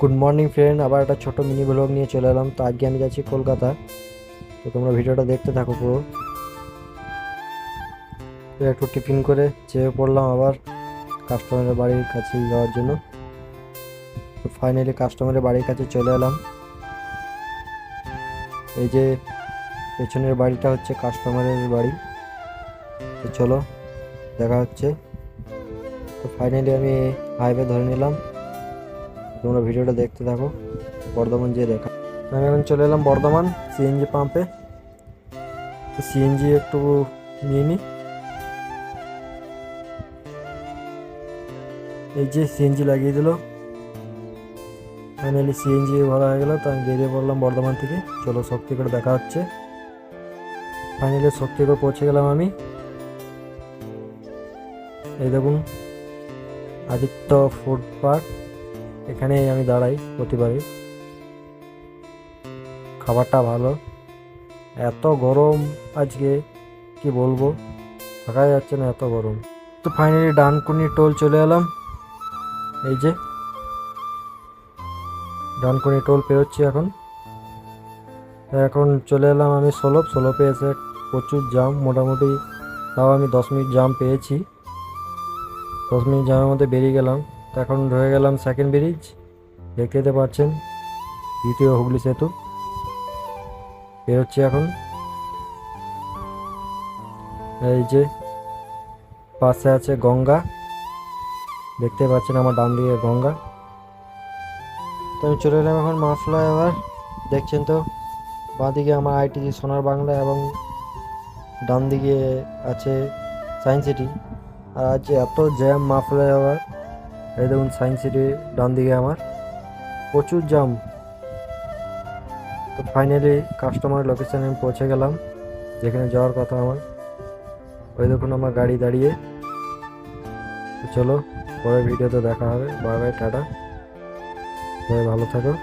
Good morning friend, আবার একটা ছোট মিনি ব্লগ নিয়ে চলে এলাম। তো আজকে আমি যাচ্ছি কলকাতা, তো তোমরা ভিডিওটা দেখতে থাকো পুরো। তো একটু টিফিন করে চেয়ে পড়লাম আবার কাস্টমারের বাড়ির কাছে যাওয়ার জন্য। তো ফাইনালি কাস্টমারের বাড়ির কাছে চলে এলাম। এই যে পেছনের বাড়িটা হচ্ছে কাস্টমারের বাড়ি। তো চলো দেখা হচ্ছে। তো ফাইনালি আমি হাইওয়ে ধরে নিলাম, তোমরা ভিডিওটা দেখতে থাকো। বর্ধমান যেয়ে দেখা, আমি এখন চলে এলাম বর্ধমান সিএনজি পাম্পে। তো সিএনজি একটু নিয়ে নিই। এই যে সিএনজি লাগিয়ে দিল, ফাইনালি সিএনজি ভরা হয়ে গেল। তো আমি বেরিয়ে পড়লাম বর্ধমান থেকে। চলো শক্তিগড় দেখা হচ্ছে। ফাইনালি শক্তিগড় পৌঁছে গেলাম আমি। এই দেখুন আদিত্য ফুড পার্ক, এখানে আমি দাঁড়াই প্রতিবারই। খাবারটা ভালো, এত গরম আজকে কি বলবো, থাকা যাচ্ছে না, এত গরম। তো ফাইনালি ডানকুনি টোল চলে এলাম। এই যে ডানকুনি টোল পেরোচ্ছি এখন। এখন চলে এলাম আমি সোলপে এসে প্রচুর জাম, মোটামুটি তাও আমি 10 মিনিট জাম পেয়েছি। 10 মিনিট জামের মধ্যে বেরিয়ে গেলাম। তো এখন হয়ে গেলাম সেকেন্ড ব্রিজ, দেখতে পাচ্ছেন দ্বিতীয় হুগলি সেতু পেরোচ্ছি এখন। এই যে পাশে আছে গঙ্গা, দেখতে পাচ্ছেন আমার ডান দিকে গঙ্গা। তো আমি চলে এলাম এখন মা ফ্লাইওভার, দেখছেন তো। বাঁদিকে আমার আইটিসি সোনার বাংলা এবং ডান দিকে আছে সায়েন্স সিটি। আর আজ এত জ্যাম মা ফ্লাইওভার, এই দেখুন সায়েন্স সিটি ডান দিকে আমার প্রচুর জ্যাম। তো ফাইনালি কাস্টমার লোকেশনে আমি পৌঁছে গেলাম, যেখানে যাওয়ার কথা আমার। ওই দেখুন আমার গাড়ি দাঁড়িয়ে। তো চলো পরের ভিডিওতে দেখা হবে। বাই বাই, টাটা, সবাই ভালো থাকো।